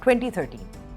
2013,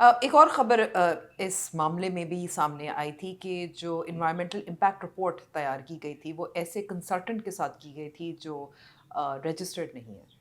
ایک اور خبر اس معاملے میں بھی سامنے آئی تھی کہ جو انوائرمنٹل امپیکٹ رپورٹ تیار کی گئی تھی وہ ایسے کنسلٹنٹ کے ساتھ کی گئی تھی جو رجسٹرڈ نہیں ہے.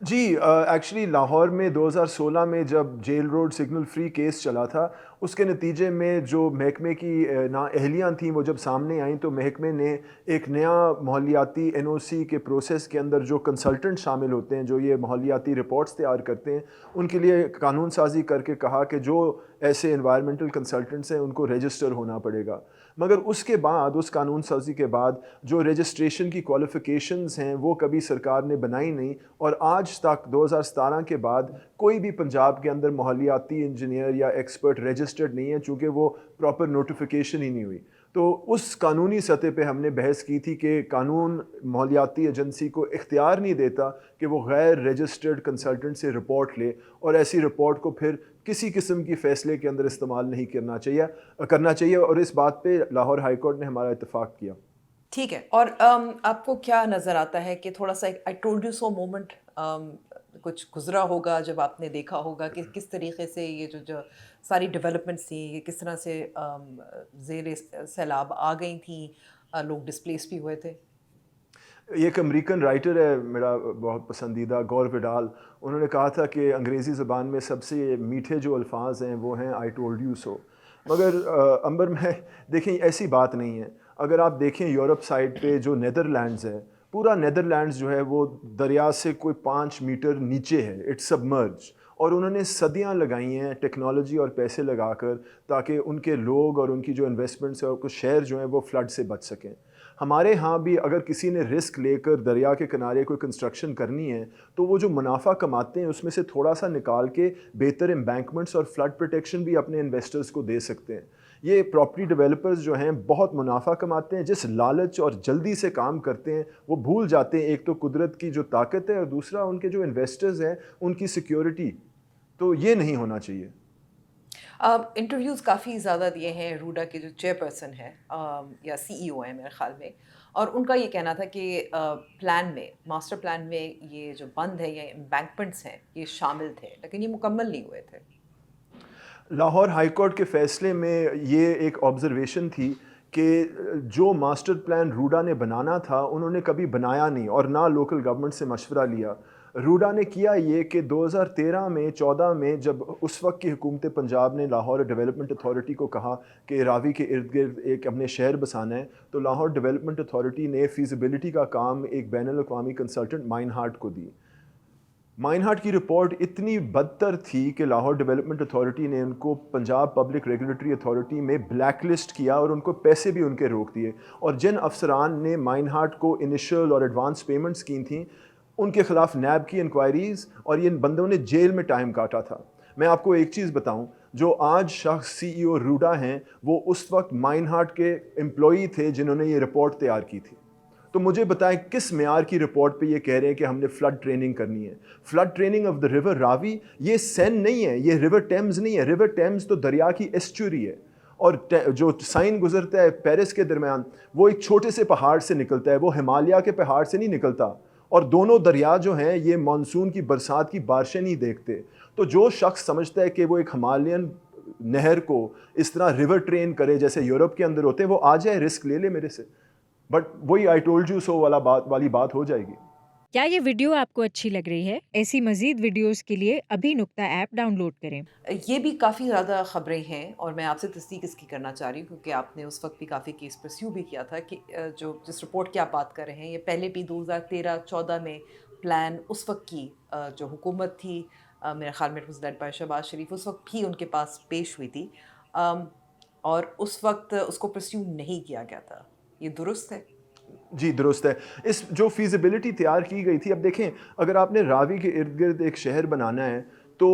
جی ایکچولی لاہور میں 2016 میں جب jail road signal free case چلا تھا اس کے نتیجے میں جو محکمے کی نااہلیاں تھیں وہ جب سامنے آئیں تو محکمے نے ایک نیا ماحولیاتی این او سی کے پروسیس کے اندر جو کنسلٹنٹ شامل ہوتے ہیں جو یہ ماحولیاتی رپورٹس تیار کرتے ہیں ان کے لیے قانون سازی کر کے کہا کہ جو ایسے انوائرمنٹل کنسلٹنٹس ہیں ان کو رجسٹر ہونا پڑے گا. مگر اس کے بعد اس قانون سازی کے بعد جو رجسٹریشن کی کوالیفیکیشنز ہیں وہ کبھی سرکار نے بنائی نہیں اور آج تک 2017 کے بعد کوئی بھی پنجاب کے اندر ماحولیاتی انجینئر یا ایکسپرٹ رجسٹرڈ نہیں ہے چونکہ وہ پراپر نوٹیفیکیشن ہی نہیں ہوئی. تو اس قانونی سطح پہ ہم نے بحث کی تھی کہ قانون ماحولیاتی ایجنسی کو اختیار نہیں دیتا کہ وہ غیر رجسٹرڈ کنسلٹنٹ سے رپورٹ لے اور ایسی رپورٹ کو پھر کسی قسم کی فیصلے کے اندر استعمال نہیں کرنا چاہیے اور اس بات پہ لاہور ہائی کورٹ نے ہمارا اتفاق کیا. ٹھیک ہے. اور آپ کو کیا نظر آتا ہے کہ تھوڑا سا I told you so moment کچھ گزرا ہوگا جب آپ نے دیکھا ہوگا کہ کس طریقے سے یہ جو ساری ڈیولپمنٹس تھیں یہ کس طرح سے زیر سیلاب آ گئی تھیں, لوگ ڈسپلیس بھی ہوئے تھے. ایک امریکن رائٹر ہے میرا بہت پسندیدہ گور وڈال, انہوں نے کہا تھا کہ انگریزی زبان میں سب سے میٹھے جو الفاظ ہیں وہ ہیں آئی ٹولڈ یو سو. مگر امبر میں دیکھیں ایسی بات نہیں ہے. اگر آپ دیکھیں یورپ سائڈ پہ جو نیدرلینڈز ہے, پورا نیدرلینڈز جو ہے وہ دریا سے کوئی 5 میٹر نیچے ہے, اٹس سبمرج, اور انہوں نے صدیاں لگائی ہیں ٹیکنالوجی اور پیسے لگا کر تاکہ ان کے لوگ اور ان کی جو انویسٹمنٹس ہیں اور کچھ شہر جو ہیں وہ فلڈ سے بچ سکیں. ہمارے ہاں بھی اگر کسی نے رسک لے کر دریا کے کنارے کوئی کنسٹرکشن کرنی ہے تو وہ جو منافع کماتے ہیں اس میں سے تھوڑا سا نکال کے بہتر امبینکمنٹس اور فلڈ پروٹیکشن بھی اپنے انویسٹرز کو دے سکتے ہیں. یہ پراپرٹی ڈیولپرز جو ہیں بہت منافع کماتے ہیں, جس لالچ اور جلدی سے کام کرتے ہیں وہ بھول جاتے ہیں ایک تو قدرت کی جو طاقت ہے اور دوسرا ان کے جو انویسٹرز ہیں ان کی سیکیورٹی. تو یہ نہیں ہونا چاہیے. انٹرویوز کافی زیادہ دیے ہیں روڈا کے جو چیئر پرسن ہیں یا سی ای او ہیں میرے خیال میں, اور ان کا یہ کہنا تھا کہ پلان میں ماسٹر پلان میں یہ جو بند ہے یا امبینکمنٹس ہیں یہ شامل تھے لیکن یہ مکمل نہیں ہوئے تھے. لاہور ہائی کورٹ کے فیصلے میں یہ ایک آبزرویشن تھی کہ جو ماسٹر پلان روڈا نے بنانا تھا انہوں نے کبھی بنایا نہیں اور نہ لوکل گورنمنٹ سے مشورہ لیا. روڈا نے کیا یہ کہ 2013 میں 14 میں جب اس وقت کی حکومت پنجاب نے لاہور ڈیولپمنٹ اتھارٹی کو کہا کہ راوی کے ارد گرد ایک اپنے شہر بسانا ہے, تو لاہور ڈیولپمنٹ اتھارٹی نے فیزیبلٹی کا کام ایک بین الاقوامی کنسلٹنٹ مائن ہارٹ کو دی. مائن ہارٹ کی رپورٹ اتنی بدتر تھی کہ لاہور ڈیولپمنٹ اتھارٹی نے ان کو پنجاب پبلک ریگولیٹری اتھارٹی میں بلیک لسٹ کیا اور ان کو پیسے بھی ان کے روک دیے, اور جن افسران نے مائن ہارٹ کو انیشل اور ایڈوانس پیمنٹس کی تھیں ان کے خلاف نیب کی انکوائریز اور یہ بندوں نے جیل میں ٹائم کاٹا تھا. میں آپ کو ایک چیز بتاؤں, جو آج شخص سی ای او روڈا ہیں وہ اس وقت مائن ہارٹ کے امپلائی تھے جنہوں نے یہ رپورٹ تیار کی تھی. تو مجھے بتائیں کس معیار کی رپورٹ پہ یہ کہہ رہے ہیں کہ ہم نے فلڈ ٹریننگ کرنی ہے. Flood training of the river Ravi, یہ سین نہیں ہے, یہ ریور ٹیمز نہیں ہے. ریور ٹیمز تو دریا کی ایسچوری ہے, اور جو سائن گزرتا ہے پیرس کے درمیان وہ ایک چھوٹے سے پہاڑ سے نکلتا ہے, وہ ہمالیہ کے پہاڑ سے نہیں نکلتا, اور دونوں دریا جو ہیں یہ مانسون کی برسات کی بارشیں نہیں دیکھتے. تو جو شخص سمجھتا ہے کہ وہ ایک ہمالین نہر کو اس طرح ریور ٹرین کرے جیسے یورپ کے اندر ہوتے ہیں, وہ آ جائے رسک لے لے میرے سے, بٹ وہی آئی ٹولڈ یو سو والی بات ہو جائے گی. کیا یہ ویڈیو آپ کو اچھی لگ رہی ہے؟ ایسی مزید ویڈیوز کے لیے ابھی نقطہ ایپ ڈاؤن لوڈ کریں. یہ بھی کافی زیادہ خبریں ہیں اور میں آپ سے تصدیق اس کی کرنا چاہ رہی ہوں کیونکہ آپ نے اس وقت بھی کافی کیس پرسیو بھی کیا تھا کہ جس رپورٹ کی آپ بات کر رہے ہیں یہ پہلے بھی 2013-14 میں پلان اس وقت کی جو حکومت تھی, میرے خیال میں لیڈ بائی شہباز شریف, اس وقت بھی ان کے پاس پیش ہوئی تھی اور اس وقت اس کو پرسیو نہیں کیا گیا تھا. یہ درست ہے؟ جی درست ہے. اس جو فیزیبلٹی تیار کی گئی تھی, اب دیکھیں اگر آپ نے راوی کے ارد گرد ایک شہر بنانا ہے تو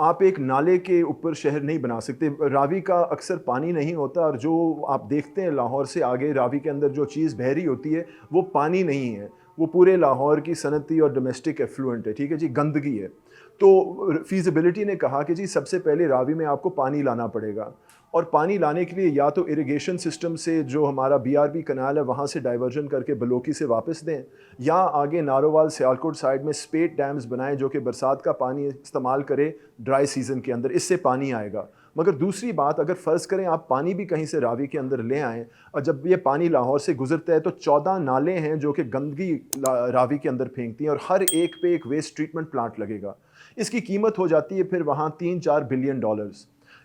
آپ ایک نالے کے اوپر شہر نہیں بنا سکتے. راوی کا اکثر پانی نہیں ہوتا, اور جو آپ دیکھتے ہیں لاہور سے آگے راوی کے اندر جو چیز بہ رہی ہوتی ہے وہ پانی نہیں ہے, وہ پورے لاہور کی صنعتی اور ڈومیسٹک ایفلوئنٹ ہے, ٹھیک ہے جی, گندگی ہے. تو فیزیبلٹی نے کہا کہ جی سب سے پہلے راوی میں آپ کو پانی لانا پڑے گا, اور پانی لانے کے لیے یا تو اریگیشن سسٹم سے جو ہمارا BRB کنال ہے وہاں سے ڈائیورژن کر کے بلوکی سے واپس دیں, یا آگے نارووال سیالکوٹ سائڈ میں سپیٹ ڈیمز بنائیں جو کہ برسات کا پانی استعمال کرے ڈرائی سیزن کے اندر, اس سے پانی آئے گا. مگر دوسری بات, اگر فرض کریں آپ پانی بھی کہیں سے راوی کے اندر لے آئیں, اور جب یہ پانی لاہور سے گزرتا ہے تو 14 نالے ہیں جو کہ گندگی راوی کے اندر پھینکتی ہیں, اور ہر ایک پہ ایک ویسٹ ٹریٹمنٹ پلانٹ لگے گا. اس کی قیمت ہو جاتی ہے پھر وہاں $3-4 بلین.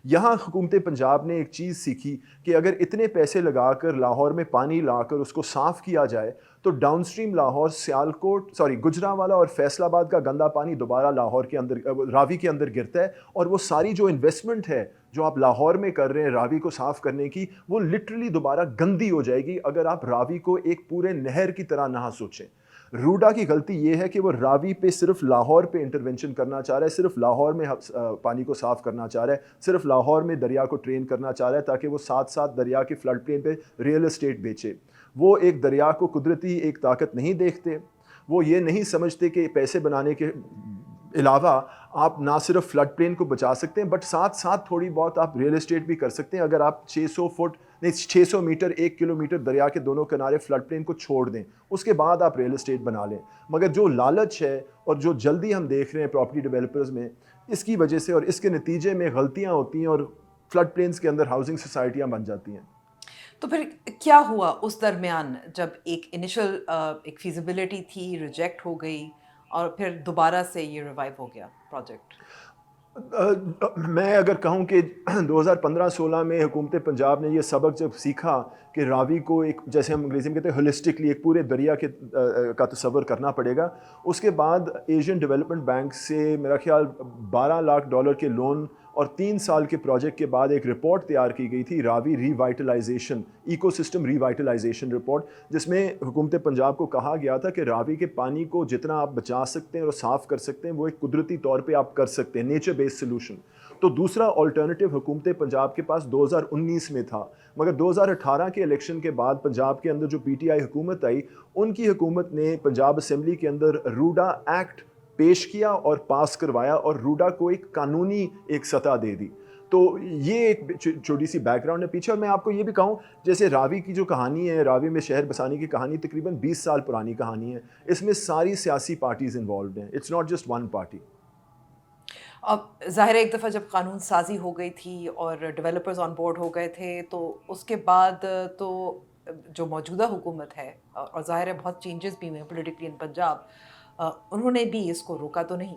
یہاں حکومت پنجاب نے ایک چیز سیکھی کہ اگر اتنے پیسے لگا کر لاہور میں پانی لا کر اس کو صاف کیا جائے تو ڈاؤن سٹریم لاہور گجرانوالہ اور فیصل آباد کا گندا پانی دوبارہ لاہور کے اندر راوی کے اندر گرتا ہے, اور وہ ساری جو انویسٹمنٹ ہے جو آپ لاہور میں کر رہے ہیں راوی کو صاف کرنے کی, وہ لٹرلی دوبارہ گندی ہو جائے گی اگر آپ راوی کو ایک پورے نہر کی طرح نہ سوچیں. روڈا کی غلطی یہ ہے کہ وہ راوی پہ صرف لاہور پہ انٹرونشن کرنا چاہ رہا ہے, صرف لاہور میں پانی کو صاف کرنا چاہ رہا ہے, صرف لاہور میں دریا کو ٹرین کرنا چاہ رہا ہے تاکہ وہ ساتھ ساتھ دریا کے فلڈ پلین پہ ریئل اسٹیٹ بیچے. وہ ایک دریا کو قدرتی ایک طاقت نہیں دیکھتے, وہ یہ نہیں سمجھتے کہ پیسے بنانے کے علاوہ آپ نہ صرف فلڈ پلین کو بچا سکتے ہیں بٹ ساتھ ساتھ تھوڑی بہت آپ ریئل اسٹیٹ بھی کر سکتے ہیں. اگر آپ 600 میٹر 1 کلومیٹر دریا کے دونوں کنارے فلڈ پلین کو چھوڑ دیں, اس کے بعد آپ ریئل اسٹیٹ بنا لیں. مگر جو لالچ ہے اور جو جلدی ہم دیکھ رہے ہیں پراپرٹی ڈیولپرز میں, اس کی وجہ سے اور اس کے نتیجے میں غلطیاں ہوتی ہیں اور فلڈ پلینز کے اندر ہاؤسنگ سوسائٹیاں بن جاتی ہیں. تو پھر کیا ہوا اس درمیان جب ایک انیشل ایک فیزیبلٹی تھی, ریجیکٹ ہو گئی, اور پھر دوبارہ سے یہ ریوائیو ہو گیا پروجیکٹ؟ میں اگر کہوں کہ 2015-16 میں حکومت پنجاب نے یہ سبق جب سیکھا کہ راوی کو ایک, جیسے ہم انگریزی میں کہتے ہیں ہولسٹکلی, ایک پورے دریا کا تصور کرنا پڑے گا, اس کے بعد ایشین ڈیولپمنٹ بینک سے میرا خیال $12 لاکھ کے لون اور 3 سال کے پروجیکٹ کے بعد ایک رپورٹ تیار کی گئی تھی, راوی ری وائٹلائزیشن ایکو سسٹم ری وائٹلائزیشن رپورٹ, جس میں حکومت پنجاب کو کہا گیا تھا کہ راوی کے پانی کو جتنا آپ بچا سکتے ہیں اور صاف کر سکتے ہیں وہ ایک قدرتی طور پہ آپ کر سکتے ہیں, نیچر بیسڈ سلوشن. تو دوسرا آلٹرنیٹیو حکومت پنجاب کے پاس 2019 میں تھا, مگر 2018 کے الیکشن کے بعد پنجاب کے اندر جو PTI حکومت آئی, ان کی حکومت نے پنجاب اسمبلی کے اندر روڈا ایکٹ پیش کیا اور پاس کروایا, اور روڈا کو ایک قانونی ایک سطح دے دی. تو یہ ایک چھوٹی سی بیک گراؤنڈ ہے پیچھے. اور میں آپ کو یہ بھی کہوں, جیسے راوی کی جو کہانی ہے, راوی میں شہر بسانے کی کہانی تقریباً 20 سال پرانی کہانی ہے, اس میں ساری سیاسی پارٹیز انوالوڈ ہیں, it's not just one party. اب ظاہر ہے ایک دفعہ جب قانون سازی ہو گئی تھی اور ڈیولپرز آن بورڈ ہو گئے تھے, تو اس کے بعد تو جو موجودہ حکومت ہے, اور ظاہر ہے بہت چینجز بھی ہوئے پولیٹیکلی ان پنجاب, انہوں نے بھی اس کو روکا تو نہیں؟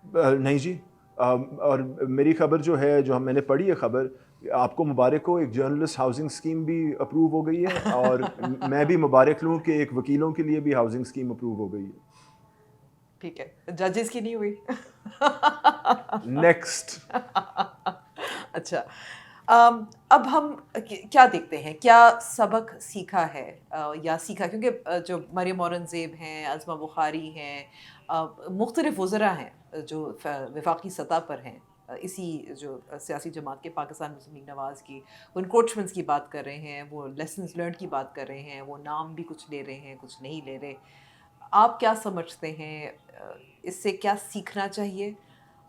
نہیں جی, اور میری خبر جو ہے, جو میں نے پڑھی ہے خبر, آپ کو مبارک ہو, ایک جرنلسٹ ہاؤسنگ اسکیم بھی اپروو ہو گئی ہے, اور میں بھی مبارک لوں کہ ایک وکیلوں کے لیے بھی ہاؤسنگ اسکیم اپروو ہو گئی ہے. ٹھیک ہے, ججز کی نہیں ہوئی؟ نیکسٹ. اچھا, اب ہم کیا دیکھتے ہیں, کیا سبق سیکھا ہے یا سیکھا, کیونکہ جو مریم اورنگزیب ہیں, عظمہ بخاری ہیں, مختلف وزراء ہیں جو وفاقی سطح پر ہیں, اسی جو سیاسی جماعت کے پاکستان مسلم لیگ نواز کی, وہ انکروچمنٹس کی بات کر رہے ہیں, وہ لیسنز لرنڈ کی بات کر رہے ہیں, وہ نام بھی کچھ لے رہے ہیں, کچھ نہیں لے رہے. آپ کیا سمجھتے ہیں, اس سے کیا سیکھنا چاہیے,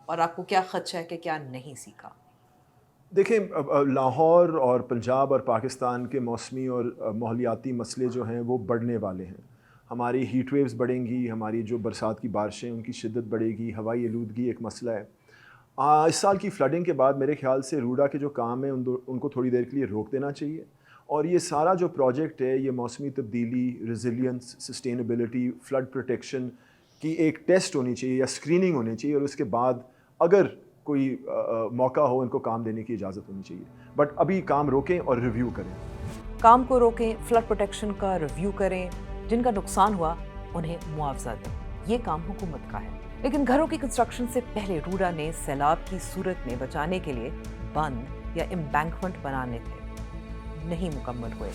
اور آپ کو کیا خدشہ ہے کہ کیا نہیں سیکھا؟ دیکھیں, لاہور اور پنجاب اور پاکستان کے موسمی اور ماحولیاتی مسئلے جو ہیں وہ بڑھنے والے ہیں. ہماری ہیٹ ویوز بڑھیں گی, ہماری جو برسات کی بارشیں ان کی شدت بڑھے گی, ہوائی آلودگی ایک مسئلہ ہے. اس سال کی فلڈنگ کے بعد میرے خیال سے روڈا کے جو کام ہیں ان کو تھوڑی دیر کے لیے روک دینا چاہیے, اور یہ سارا جو پروجیکٹ ہے یہ موسمی تبدیلی, ریزیلینس, سسٹینیبلٹی, فلڈ پروٹیکشن کی ایک ٹیسٹ ہونی چاہیے یا اسکریننگ ہونی چاہیے, اور اس کے بعد اگر کوئی موقع ہو ان کو کام دینے کی اجازت ہونی چاہیے. بٹ ابھی کام روکیں اور ریویو کریں. کام کو روکیں, فلڈ پروٹیکشن کا ریویو کریں, جن کا نقصان ہوا انہیں معاوضہ دیں, یہ کام حکومت کا ہے. لیکن گھروں کی کنسٹرکشن سے پہلے روڈا نے سیلاب کی صورت میں بچانے کے لیے بند یا امبینکمنٹ بنانے تھے, نہیں مکمل ہوئے.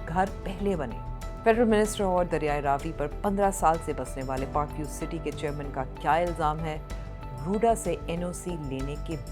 گھر پہلے بنے. فیڈرل منسٹر اور دریائے راوی پر 15 سال سے بسنے والے پارک ویو سٹی کے چیئرمین کا کیا الزام ہے؟ روڈا سے NOC لینے کے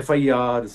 FIRs,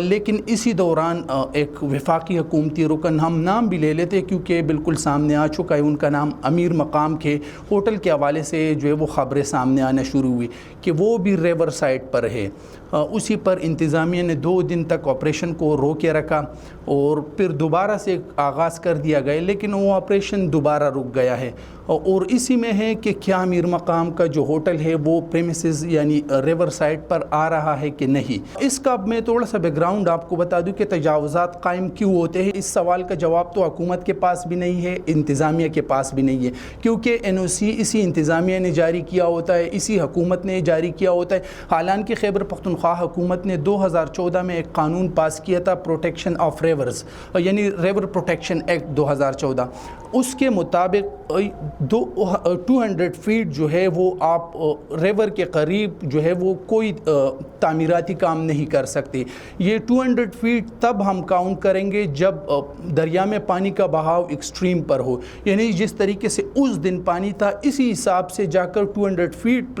لیکن اسی دوران ایک وفاقی حکومتی رکن، ہم نام بھی لے لیتے کیونکہ بالکل سامنے آ چکا ہے، ان کا نام امیر مقام کے ہوٹل کے حوالے سے جو ہے وہ خبریں سامنے آنا شروع ہوئی کہ وہ بھی ریور سائٹ پر ہے۔ اسی پر انتظامیہ نے 2 دن تک آپریشن کو روکے رکھا اور پھر دوبارہ سے آغاز کر دیا گیا، لیکن وہ آپریشن دوبارہ رک گیا ہے۔ اور اسی میں ہے کہ کیا امیر مقام کا جو ہوٹل ہے وہ پریمیسز یعنی ریور سائٹ پر آ رہا ہے کہ نہیں۔ اس کا میں تھوڑا سا بیک گراؤنڈ آپ کو بتا دوں کہ تجاوزات قائم کیوں ہوتے ہیں۔ اس سوال کا جواب تو حکومت کے پاس بھی نہیں ہے، انتظامیہ کے پاس بھی نہیں ہے، کیونکہ NOC اسی انتظامیہ نے جاری کیا ہوتا ہے، اسی حکومت نے جاری کیا ہوتا ہے۔ حالانکہ خیبر پختونخوا حکومت نے 2014 میں ایک قانون پاس کیا تھا پروٹیکشن آف ریورز، یعنی ریور پروٹیکشن ایکٹ 2014۔ اس کے مطابق 200 فیٹ جو ہے وہ آپ ریور کے قریب جو ہے وہ کوئی تعمیراتی کام نہیں کر سکتے۔ یہ 200 فیٹ تب ہم کاؤنٹ کریں گے جب دریا میں پانی کا بہاؤ ایکسٹریم پر ہو، یعنی جس طریقے سے اس دن پانی تھا اسی حساب سے جا کر 200 فیٹ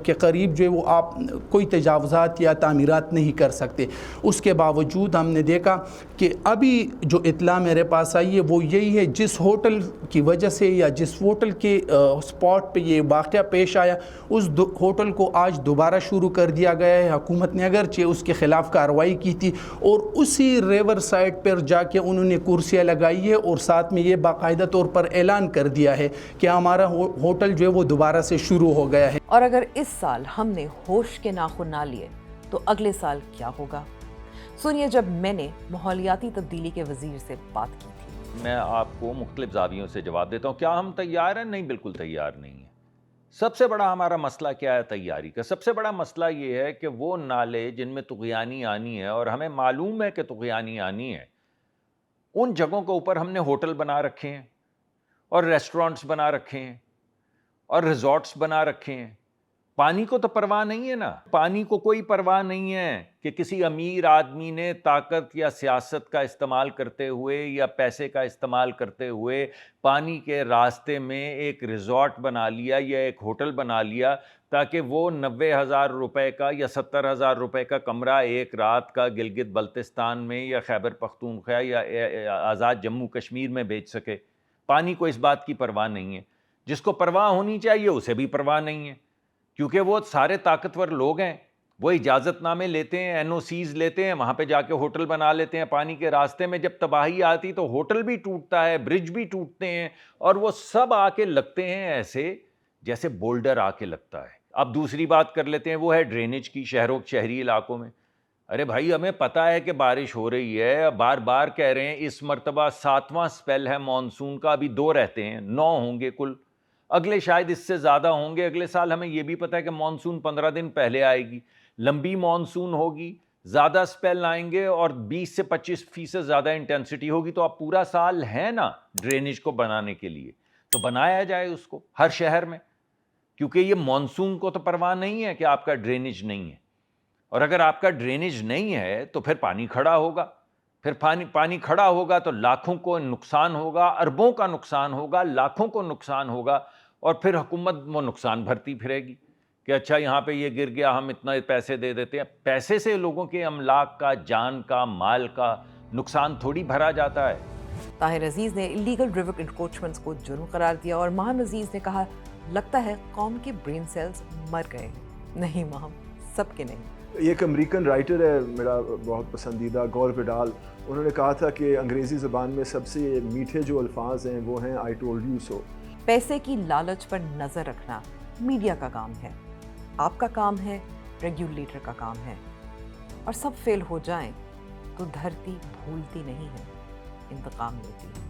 کے قریب جو ہے وہ آپ کوئی تجاوزات یا تعمیرات نہیں کر سکتے۔ اس کے باوجود ہم نے دیکھا کہ ابھی جو اطلاع میرے پاس آئی ہے وہ یہی ہے، جس ہوٹل کی وجہ سے یا جس ہوٹل کے سپاٹ پہ یہ واقعہ پیش آیا اس ہوٹل کو آج دوبارہ شروع کر دیا گیا ہے۔ حکومت نے اگرچہ اس کے خلاف کارروائی کی تھی اور اسی ریور سائٹ پر جا کے انہوں نے کرسیاں لگائی ہے اور ساتھ میں یہ باقاعدہ طور پر اعلان کر دیا ہے کہ ہمارا ہوٹل جو ہے وہ دوبارہ سے شروع ہو گیا ہے۔ اور اگر اس سال ہم نے ہوش کے ناخن نہ لیے تو اگلے سال کیا ہوگا؟ سنیے جب میں نے ماحولیاتی تبدیلی کے وزیر سے بات کی تھی۔ میں آپ کو مختلف زاویوں سے جواب دیتا ہوں۔ کیا ہم تیار ہیں؟ نہیں، بالکل تیار نہیں ہیں۔ سب سے بڑا ہمارا مسئلہ کیا ہے تیاری کا؟ سب سے بڑا مسئلہ یہ ہے کہ وہ نالے جن میں طغیانی آنی ہے اور ہمیں معلوم ہے کہ طغیانی آنی ہے، ان جگہوں کے اوپر ہم نے ہوٹل بنا رکھے ہیں اور ریسٹورانٹس بنا رکھے ہیں اور ریزورٹس بنا رکھے ہیں۔ پانی کو تو پرواہ نہیں ہے نا، پانی کو کوئی پرواہ نہیں ہے کہ کسی امیر آدمی نے طاقت یا سیاست کا استعمال کرتے ہوئے یا پیسے کا استعمال کرتے ہوئے پانی کے راستے میں ایک ریزورٹ بنا لیا یا ایک ہوٹل بنا لیا تاکہ وہ 90,000 روپے کا یا 70,000 روپے کا کمرہ ایک رات کا گلگت بلتستان میں یا خیبر پختونخوا یا آزاد جموں کشمیر میں بیچ سکے۔ پانی کو اس بات کی پرواہ نہیں ہے۔ جس کو پرواہ ہونی چاہیے اسے بھی پرواہ نہیں ہے، کیونکہ وہ سارے طاقتور لوگ ہیں، وہ اجازت نامے لیتے ہیں، NOCs لیتے ہیں، وہاں پہ جا کے ہوٹل بنا لیتے ہیں۔ پانی کے راستے میں جب تباہی آتی تو ہوٹل بھی ٹوٹتا ہے، برج بھی ٹوٹتے ہیں، اور وہ سب آ کے لگتے ہیں ایسے جیسے بولڈر آ کے لگتا ہے۔ اب دوسری بات کر لیتے ہیں، وہ ہے ڈرینیج کی شہری علاقوں میں۔ ارے بھائی ہمیں پتہ ہے کہ بارش ہو رہی ہے، بار بار کہہ رہے ہیں اس مرتبہ 7واں سپیل ہے مانسون کا، ابھی 2 رہتے ہیں، 9 ہوں گے کل، اگلے شاید اس سے زیادہ ہوں گے۔ اگلے سال ہمیں یہ بھی پتہ ہے کہ مانسون 15 دن پہلے آئے گی، لمبی مانسون ہوگی، زیادہ سپیل آئیں گے اور 20 سے 25% زیادہ انٹینسٹی ہوگی، تو اب پورا سال ہے نا ڈرینیج کو بنانے کے لیے، تو بنایا جائے اس کو ہر شہر میں، کیونکہ یہ مانسون کو تو پرواہ نہیں ہے کہ آپ کا ڈرینیج نہیں ہے، اور اگر آپ کا ڈرینیج نہیں ہے تو پھر پانی کھڑا ہوگا، پھر پانی کھڑا ہوگا تو لاکھوں کو نقصان ہوگا، اربوں کا نقصان ہوگا، لاکھوں کو نقصان ہوگا، اور پھر حکومت وہ نقصان بھرتی پھرے گی کہ اچھا یہاں پہ یہ گر گیا، ہم اتنا پیسے دے دیتے ہیں۔ پیسے سے لوگوں کے املاک کا، جان کا، مال کا نقصان تھوڑی بھرا جاتا ہے۔ طاہر عزیز نے انلیگل ریور انکروچمنٹس کو جرم قرار دیا اور ماہم عزیز نے کہا لگتا ہے قوم کے برین سیلز مر گئے ہیں۔ نہیں ماہم، سب کے نہیں۔ ایک امریکن رائٹر ہے میرا بہت پسندیدہ، گور وڈال، انہوں نے کہا تھا کہ انگریزی زبان میں سب سے میٹھے جو الفاظ ہیں وہ ہیں I told you so۔ پیسے کی لالچ پر نظر رکھنا میڈیا کا کام ہے، آپ کا کام ہے، ریگولیٹر کا کام ہے، اور سب فیل ہو جائیں تو دھرتی بھولتی نہیں ہے، انتقام لیتی ہے۔